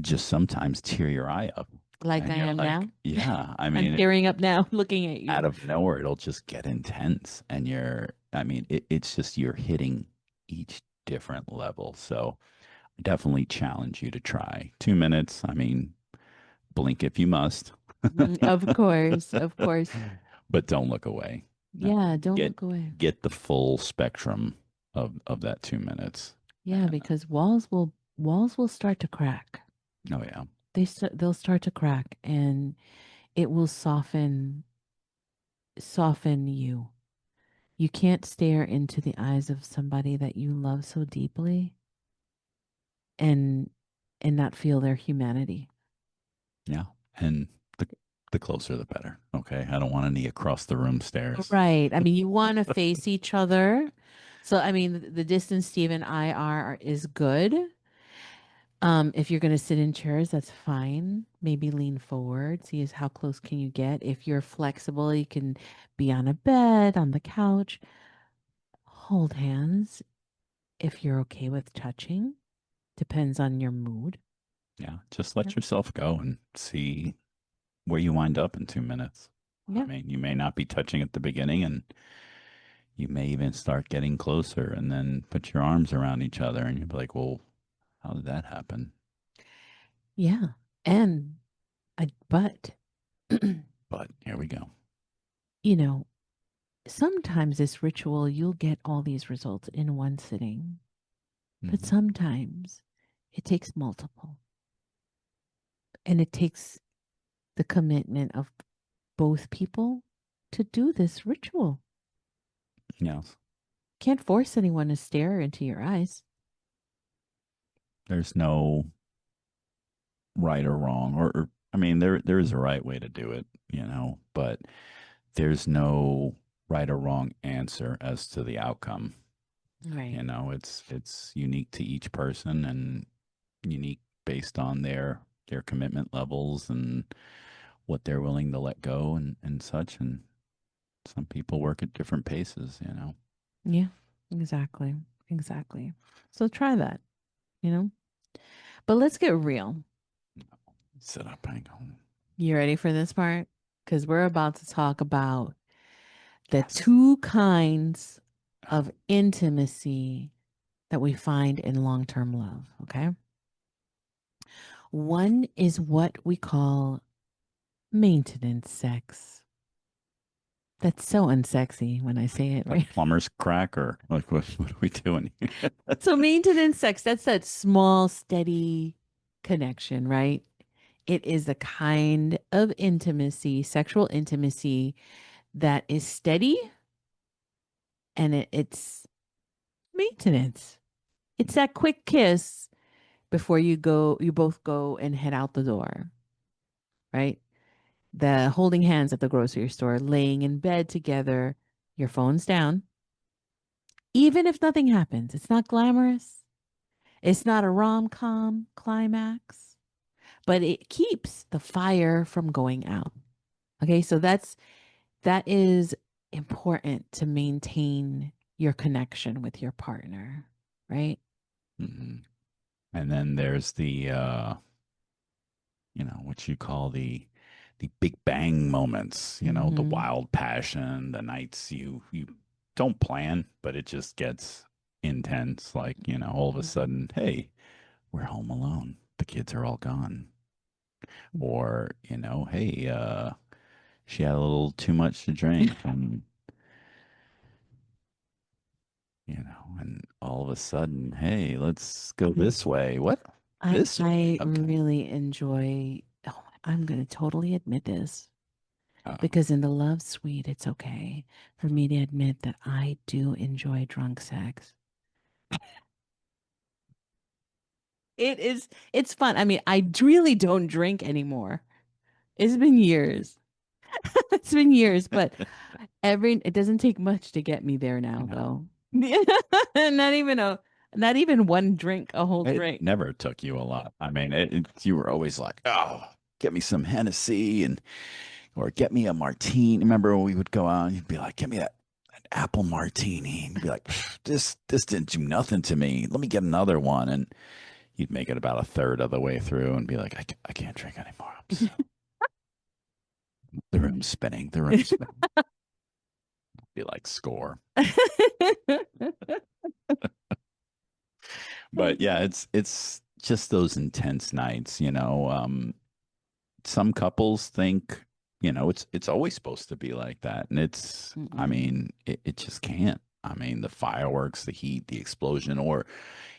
Speaker 2: just sometimes tear your eye up.
Speaker 1: Like
Speaker 2: And
Speaker 1: I
Speaker 2: you're
Speaker 1: am
Speaker 2: like,
Speaker 1: now.
Speaker 2: yeah, I
Speaker 1: I'm
Speaker 2: mean,
Speaker 1: tearing up now looking at
Speaker 2: out
Speaker 1: you.
Speaker 2: of nowhere, it'll just get intense. And I mean, it's just you're hitting each different level. So I definitely challenge you to try 2 minutes. I mean, blink if you must,
Speaker 1: Of course. Of course.
Speaker 2: but don't look away. I
Speaker 1: Yeah.
Speaker 2: mean,
Speaker 1: Don't
Speaker 2: get
Speaker 1: look away.
Speaker 2: get the full spectrum of that 2 minutes.
Speaker 1: Yeah.
Speaker 2: And
Speaker 1: Because walls will start to crack.
Speaker 2: oh yeah,
Speaker 1: They'll start to crack and it will soften you. You can't stare into the eyes of somebody that you love so deeply and not feel their humanity.
Speaker 2: yeah, and the closer the better. Okay, I don't want any across the room stares.
Speaker 1: Right. I mean, you want to face each other. So, I mean, the distance Steve and I are is good. If you're going to sit in chairs, that's fine. Maybe lean forward. See is how close can you get. If you're flexible, you can be on a bed, on the couch. Hold hands if you're okay with touching. Depends on your mood.
Speaker 2: Yeah, just
Speaker 1: Yeah.
Speaker 2: let yourself go and see where you wind up in 2 minutes. I
Speaker 1: Yeah.
Speaker 2: mean, you may not be touching at the beginning, and you may even start getting closer, and then put your arms around each other, and you'll be like, "Well, how did that happen?"
Speaker 1: Yeah. And but
Speaker 2: But here we go.
Speaker 1: you know, sometimes this ritual you'll get all these results in one sitting. But
Speaker 2: Hmm.
Speaker 1: sometimes it takes multiple and it takes the commitment of both people to do this ritual.
Speaker 2: Yes,
Speaker 1: Can't force anyone to stare into your eyes.
Speaker 2: there's no right or wrong, or I mean, there is a right way to do it, but there's no right or wrong answer as to the outcome.
Speaker 1: Right.
Speaker 2: It's unique to each person and unique based on their commitment levels and what they're willing to let go and such. And some people work at different paces.
Speaker 1: Yeah, exactly. Exactly. So try that, you know? But let's get real.
Speaker 2: Sit up and go,
Speaker 1: You ready for this part? Because we're about to talk about the
Speaker 2: yes.
Speaker 1: two kinds
Speaker 2: Oh,
Speaker 1: of intimacy that we find in long term love. Okay. One is what we call maintenance sex. That's so unsexy when I say it,
Speaker 2: like
Speaker 1: right?
Speaker 2: plumber's crack or like what are we doing here?
Speaker 1: So, maintenance sex, that's that small, steady connection, right? It is a kind of intimacy, sexual intimacy that is steady and it's maintenance. It's that quick kiss before you both go and head out the door, right? The holding hands at the grocery store, laying in bed together, your phone's down. Even if nothing happens, it's not glamorous. It's not a rom com climax, but it keeps the fire from going out. Okay, so that is important to maintain your connection with your partner, right?
Speaker 2: Hmm. And then there's the what you call the the big bang moments, the
Speaker 1: Hmm.
Speaker 2: wild passion, the nights you don't plan, but it just gets intense. Like, all of a sudden, hey, we're home alone. The kids are all gone. Or, hey, she had a little too much to drink and all of a sudden, hey, let's go this way. What?
Speaker 1: I
Speaker 2: This way?
Speaker 1: I
Speaker 2: Okay.
Speaker 1: really enjoy. Oh, I'm gonna totally admit this
Speaker 2: Uh,
Speaker 1: because in the love suite, it's okay for me to admit that I do enjoy drunk sex. It's fun. I mean, I really don't drink anymore. It's been years. It's been years, but it doesn't take much to get me there now,
Speaker 2: no,
Speaker 1: though. Not even not even one drink, a whole
Speaker 2: it
Speaker 1: drink.
Speaker 2: never took you a lot. I mean, you were always like, oh, get me some Hennessy or get me a martini. Remember when we would go out and you'd be like, get me that apple martini. And you'd be like, this didn't do nothing to me. Let me get another one. And you'd make it about a third of the way through and be like, I can't drink anymore. The room's spinning. The room's spinning. Be like, score. But yeah, it's just those intense nights. Some couples think, it's always supposed to be like that. And I
Speaker 1: Mm-mm.
Speaker 2: mean, it just can't. I mean, the fireworks, the heat, the explosion, or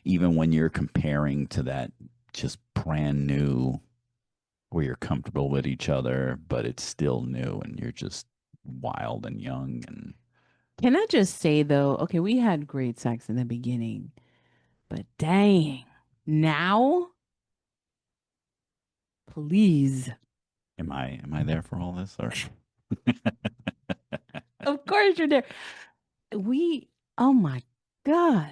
Speaker 2: even when you're comparing to that just brand new where you're comfortable with each other, but it's still new and you're just wild and young and
Speaker 1: Can I just say though, okay, we had great sex in the beginning, but dang, now, please.
Speaker 2: am I there for all this or
Speaker 1: Of course you're there. Oh my God.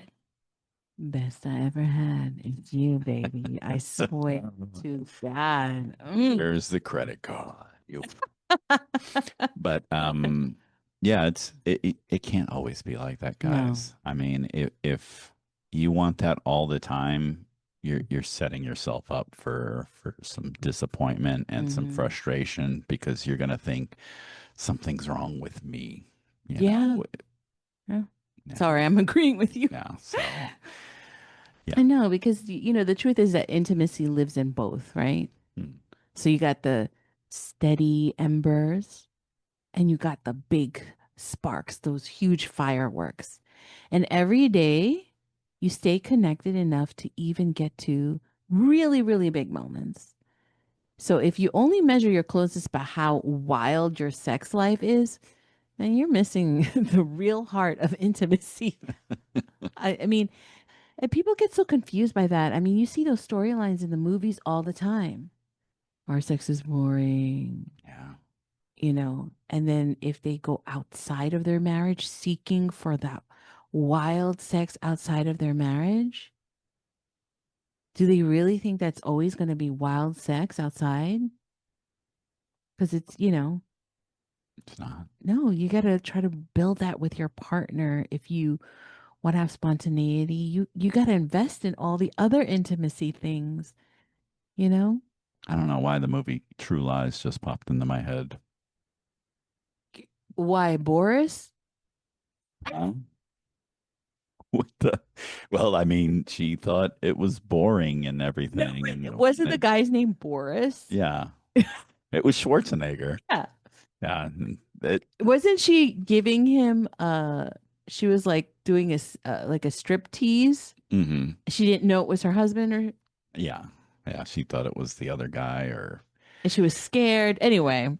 Speaker 1: Best I ever had. It's you, baby. I swear to God. Mm.
Speaker 2: where's the credit card? But yeah, it can't always be like that,
Speaker 1: No.
Speaker 2: guys. I mean, if you want that all the time, you're setting yourself up for some disappointment and some
Speaker 1: Hmm.
Speaker 2: frustration because you're gonna think something's wrong with me, you
Speaker 1: Yeah.
Speaker 2: know.
Speaker 1: Yeah.
Speaker 2: Yeah,
Speaker 1: Sorry, I'm agreeing with you.
Speaker 2: yeah. So
Speaker 1: I
Speaker 2: yeah.
Speaker 1: know because the truth is that intimacy lives in both, right?
Speaker 2: Mm.
Speaker 1: So you got the steady embers and you got the big sparks, those huge fireworks. And every day you stay connected enough to even get to really, really big moments. So if you only measure your closest by how wild your sex life is, then you're missing the real heart of intimacy. I mean, and people get so confused by that. I mean, you see those storylines in the movies all the time. Our sex is boring,
Speaker 2: Yeah.
Speaker 1: and then if they go outside of their marriage seeking for that wild sex outside of their marriage, do they really think that's always going to be wild sex outside? Because
Speaker 2: It's not.
Speaker 1: no, you got to try to build that with your partner. If you want to have spontaneity, you got to invest in all the other intimacy things, you know?
Speaker 2: I don't know why the movie True Lies just popped into my head.
Speaker 1: Why, Boris?
Speaker 2: Huh? What the? Well, I mean, she thought it was boring and
Speaker 1: No,
Speaker 2: everything, and
Speaker 1: wasn't the guy's name Boris?
Speaker 2: yeah, it was Schwarzenegger.
Speaker 1: Yeah.
Speaker 2: Yeah, and it.
Speaker 1: Wasn't she giving him she was like doing like a strip tease?
Speaker 2: Hmm.
Speaker 1: She didn't know it was her husband
Speaker 2: Yeah, yeah. She thought it was the other guy, or
Speaker 1: and she was scared. Anyway,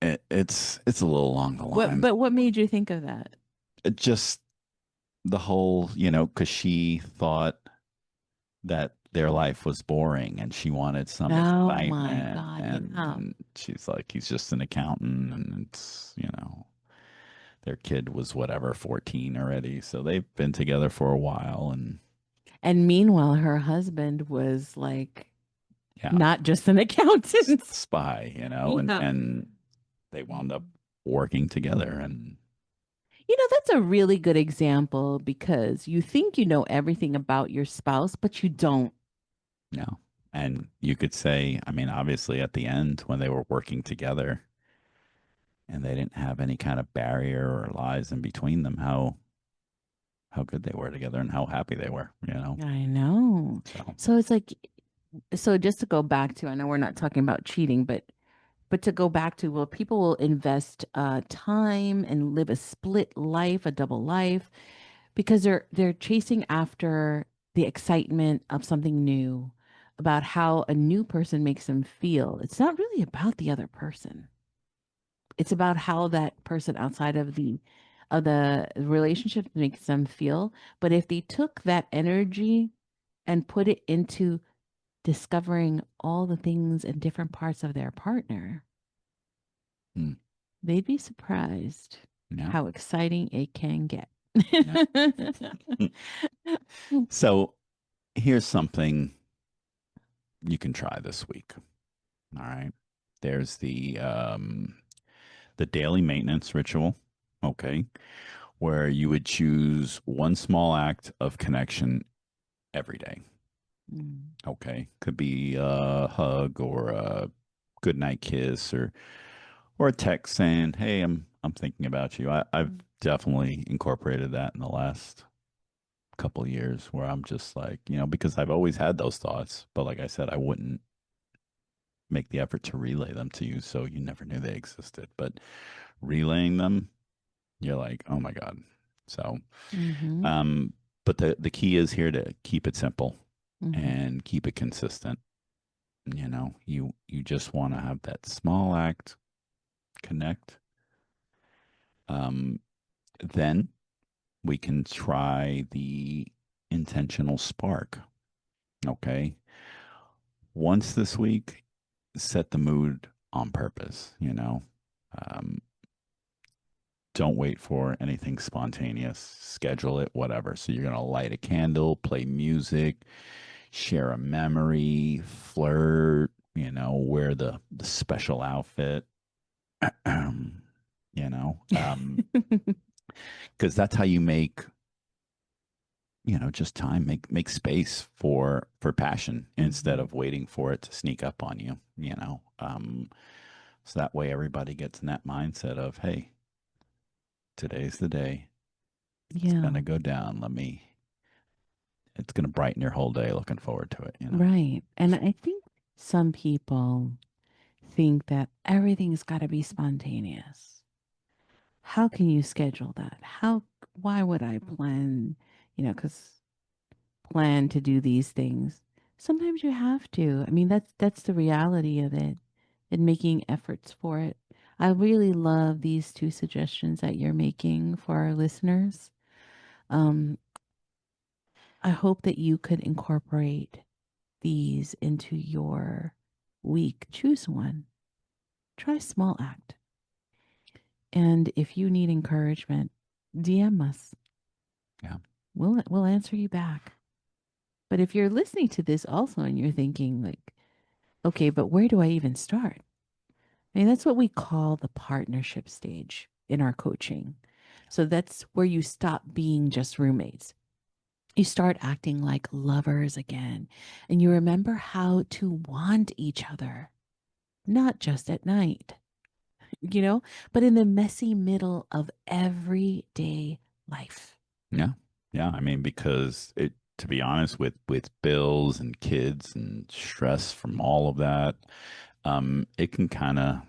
Speaker 2: it's a little along the line.
Speaker 1: what made you think of that?
Speaker 2: It just the whole, because she thought that their life was boring and she wanted some
Speaker 1: Oh my
Speaker 2: excitement,
Speaker 1: God, yeah.
Speaker 2: and she's like, he's just an accountant, and their kid was whatever 14 already, so they've been together for a while, and
Speaker 1: And meanwhile, her husband was like
Speaker 2: yeah,
Speaker 1: not just an accountant.
Speaker 2: spy, and
Speaker 1: Yeah.
Speaker 2: they wound up working together, and
Speaker 1: That's a really good example because you think you know everything about your spouse, but you don't.
Speaker 2: no, And you could say, I mean, obviously at the end when they were working together and they didn't have any kind of barrier or lies in between them, how good they were together and how happy they were, you know?
Speaker 1: I know.
Speaker 2: So,
Speaker 1: So it's like, so just to go back to, I know we're not talking about cheating, but to go back to, well, people will invest time and live a split life, a double life, because they're chasing after the excitement of something new, about how a new person makes them feel. It's not really about the other person. It's about how that person outside of the relationship makes them feel. But if they took that energy and put it into discovering all the things and different parts of their partner,
Speaker 2: mm,
Speaker 1: they'd be surprised
Speaker 2: yeah.
Speaker 1: how exciting it can get.
Speaker 2: Yeah. So here's something you can try this week. All right. There's the daily maintenance ritual. Okay. Where you would choose one small act of connection every day.
Speaker 1: Mm,
Speaker 2: Okay. Could be a hug or a good night kiss or a text saying, "Hey, I'm thinking about you." I've
Speaker 1: mm,
Speaker 2: definitely incorporated that in the last couple years where I'm just like, because I've always had those thoughts, but like I said, I wouldn't make the effort to relay them to you, so you never knew they existed. But relaying them, you're like, oh my God. So,
Speaker 1: mhm,
Speaker 2: um, but the key is here to keep it simple
Speaker 1: mhm,
Speaker 2: and keep it consistent. You just want to have that small act connect. Um, then we can try the intentional spark. Okay. Once this week, set the mood on purpose, Um, don't wait for anything spontaneous. Schedule it, whatever. So you're going to light a candle, play music, share a memory, flirt, wear the special outfit, you know, um, because that's how you make, just time, make space for passion instead
Speaker 1: mhm.
Speaker 2: of waiting for it to sneak up on you, so that way everybody gets in that mindset of, hey, today's the day. It's going to
Speaker 1: Yeah,
Speaker 2: go down. It's going to brighten your whole day. Looking forward to it.
Speaker 1: right. And I think some people think that everything's got to be spontaneous. How can you schedule that? Why would I plan, because plan to do these things? Sometimes you have to. I mean, that's the reality of it and making efforts for it. I really love these two suggestions that you're making for our listeners. Um, I hope that you could incorporate these into your week. Choose one. Try small act. And if you need encouragement, DM us.
Speaker 2: Yeah.
Speaker 1: We'll answer you back. But if you're listening to this also and you're thinking like, okay, but where do I even start? I mean, that's what we call the partnership stage in our coaching. So that's where you stop being just roommates. You start acting like lovers again, and you remember how to want each other, not just at night, but in the messy middle of everyday life.
Speaker 2: Yeah. Yeah. I mean, because to be honest, with bills and kids and stress from all of that, it can kind of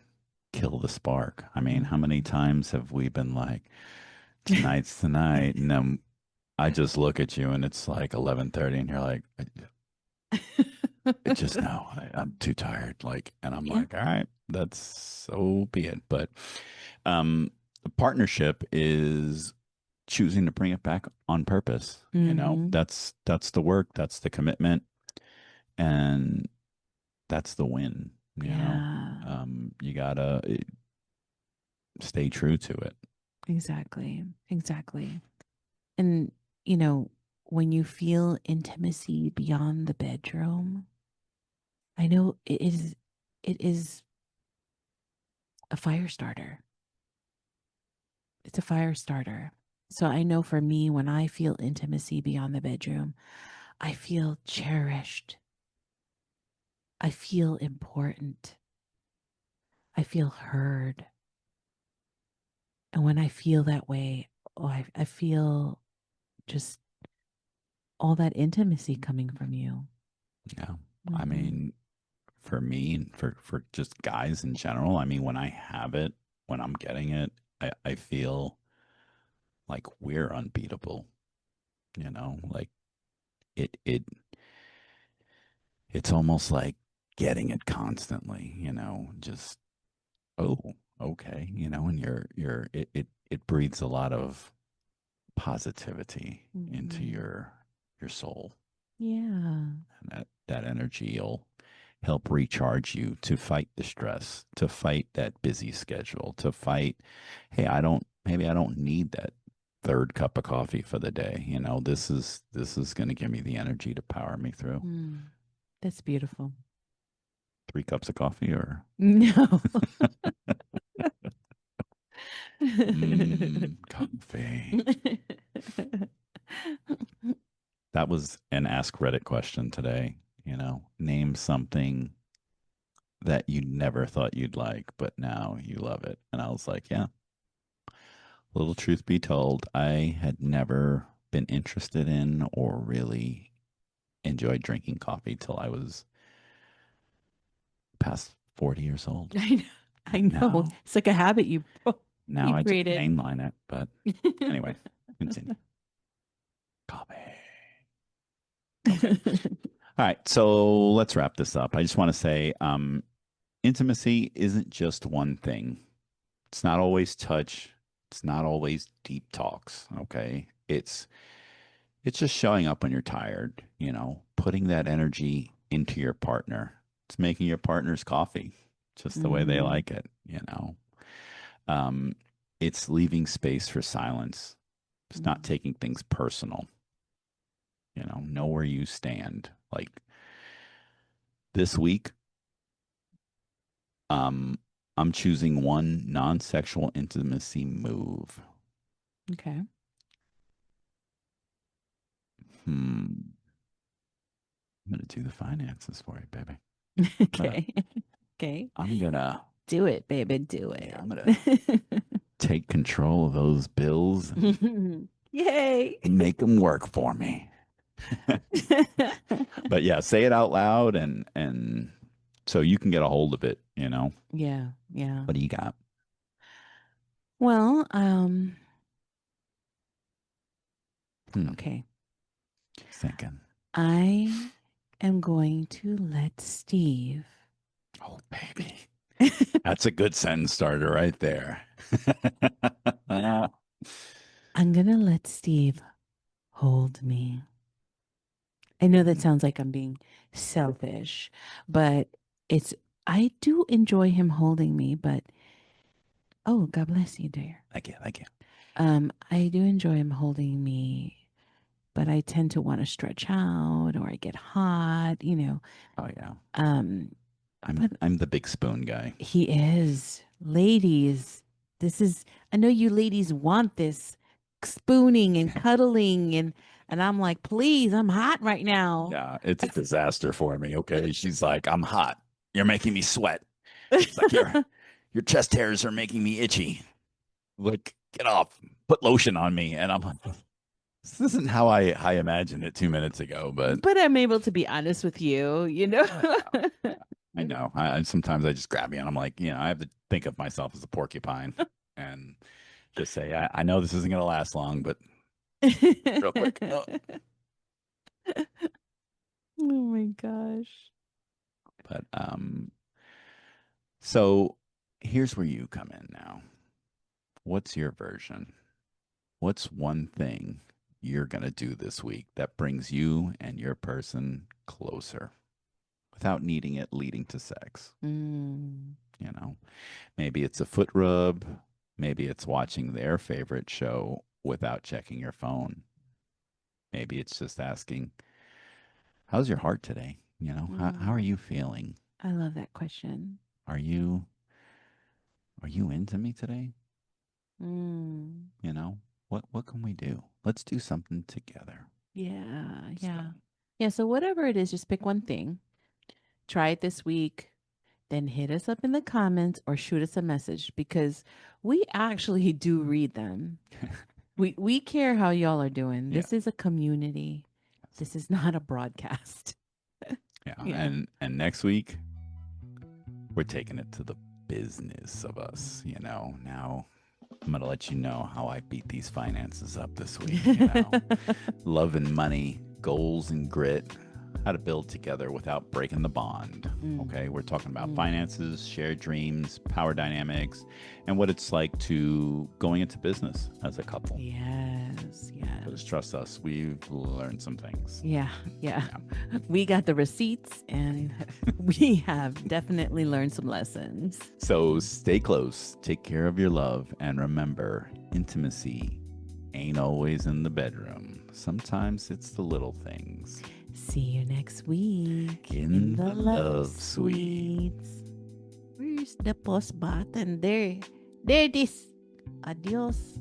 Speaker 2: kill the spark. I mean, how many
Speaker 1: Mhm.
Speaker 2: times have we been like, tonight's the night, and then I just look at you and it's like 11:30, and you're like, I just know I'm too tired. Like, and I'm
Speaker 1: Yeah.
Speaker 2: like, all right, that's so be it. But the partnership is choosing to bring it back on purpose.
Speaker 1: Hmm.
Speaker 2: That's the work, that's the commitment, and that's the win.
Speaker 1: Yeah,
Speaker 2: You gotta stay true to it.
Speaker 1: exactly. Exactly. And, you know, when you feel intimacy beyond the bedroom, I know it is a fire starter. It's a fire starter. So I know for me, when I feel intimacy beyond the bedroom, I feel cherished. I feel important. I feel heard. And when I feel that way, oh, I feel just all that intimacy coming from you.
Speaker 2: Yeah. I
Speaker 1: Hmm.
Speaker 2: mean, for me and for just guys in general, I mean, when I have it, when I'm getting it, I feel like we're unbeatable, you know, like it it's almost like getting it constantly, you know, just oh, okay, you know, and it breathes a lot of positivity into
Speaker 1: Hmm.
Speaker 2: your soul.
Speaker 1: Yeah.
Speaker 2: And that energy will help recharge you to fight the stress, to fight that busy schedule, to fight, hey, maybe I don't need that third cup of coffee for the day. You know, this is going to give me the energy to power me through.
Speaker 1: Mm. That's beautiful.
Speaker 2: 3 cups of coffee or
Speaker 1: No.
Speaker 2: coffee. That was an Ask Reddit question today. You know, name something that you never thought you'd like, but now you love it. And I was like, yeah, little truth be told, I had never been interested in or really enjoyed drinking coffee till I was past 40 years old.
Speaker 1: I know. I
Speaker 2: And
Speaker 1: know. It's like a habit
Speaker 2: now
Speaker 1: you
Speaker 2: I just
Speaker 1: created.
Speaker 2: mainline it. But anyway, continue. Coffee. Okay. All right. So let's wrap this up. I just want to say intimacy isn't just one thing. It's not always touch. It's not always deep talks. Okay. It's just showing up when you're tired, you know, putting that energy into your partner. It's making your partner's coffee just the way they
Speaker 1: Hmm.
Speaker 2: like it, you know. Um, it's leaving space for silence. It's not
Speaker 1: Hmm.
Speaker 2: taking things personal, you know where you stand. Like this week, um, I'm choosing one non-sexual intimacy move.
Speaker 1: Okay.
Speaker 2: Hmm. I'm gonna do the finances for you, baby. I'm gonna
Speaker 1: Okay. Okay.
Speaker 2: I'm gonna
Speaker 1: Do it, baby. Do
Speaker 2: yeah,
Speaker 1: it.
Speaker 2: I'm gonna take control of those bills and
Speaker 1: Yay.
Speaker 2: make them work for me. But yeah, say it out loud and so you can get a hold of it, you know.
Speaker 1: Yeah. Yeah.
Speaker 2: What do you got?
Speaker 1: Well,
Speaker 2: Hmm.
Speaker 1: okay.
Speaker 2: Thinking.
Speaker 1: I am going to let Steve.
Speaker 2: Oh, baby. That's a good sentence starter right there.
Speaker 1: I'm going to let Steve hold me. I know that sounds like I'm being selfish, but it's, I do enjoy him holding me, but oh, God bless you, dear.
Speaker 2: Thank you. Thank you.
Speaker 1: I do enjoy him holding me, but I tend to want to stretch out or I get hot, you know.
Speaker 2: Oh yeah.
Speaker 1: Um,
Speaker 2: I'm
Speaker 1: but
Speaker 2: I'm the big spoon guy.
Speaker 1: he is. Ladies, this is, I know you ladies want this spooning and cuddling and I'm like, please, I'm hot right now.
Speaker 2: Yeah, it's a disaster for me. Okay. She's like, I'm hot. You're making me sweat. She's like, your chest hairs are making me itchy. Like, get off. Put lotion on me. And I'm like, this isn't how I imagined it 2 minutes ago, but
Speaker 1: But I'm able to be honest with you, you know?
Speaker 2: I know. I know. Sometimes I just grab you and I'm like, I have to think of myself as a porcupine and just say, I know this isn't going to last long, but real quick. Oh.
Speaker 1: Oh my gosh.
Speaker 2: But so here's where you come in now. What's your version? What's one thing you're going to do this week that brings you and your person closer without needing it leading to sex?
Speaker 1: Mm.
Speaker 2: You know, maybe it's a foot rub. Maybe it's watching their favorite show without checking your phone. Maybe it's just asking, how's your heart today? How are
Speaker 1: Mm.
Speaker 2: you feeling?
Speaker 1: I love that question.
Speaker 2: Are you are you into me today?
Speaker 1: Mm.
Speaker 2: You know, what can we do? Let's do something together.
Speaker 1: Yeah,
Speaker 2: So,
Speaker 1: yeah. Yeah, so whatever it is, just pick one thing Try it this week. Then hit us up in the comments or shoot us a message because we actually do read them. We care how y'all are doing.
Speaker 2: Yeah.
Speaker 1: This is a community. This is not a broadcast.
Speaker 2: Yeah.
Speaker 1: Yeah.
Speaker 2: And next week we're taking it to the business of us, you know. Now I'm going to let you know how I beat these finances up this week, you know. Love and money, goals and grit, how to build together without breaking the bond. Okay, we're talking about finances, shared dreams, power dynamics, and what it's like to going into business as a couple.
Speaker 1: Yes, yes.
Speaker 2: Just trust us, we've learned some things.
Speaker 1: Yeah. We got the receipts and we have definitely learned some lessons.
Speaker 2: So stay close, take care of your love, and remember, intimacy ain't always in the bedroom. Sometimes it's the little things.
Speaker 1: See you next week
Speaker 2: In the love suite.
Speaker 1: suites. Where's the post button? There it is. Adios.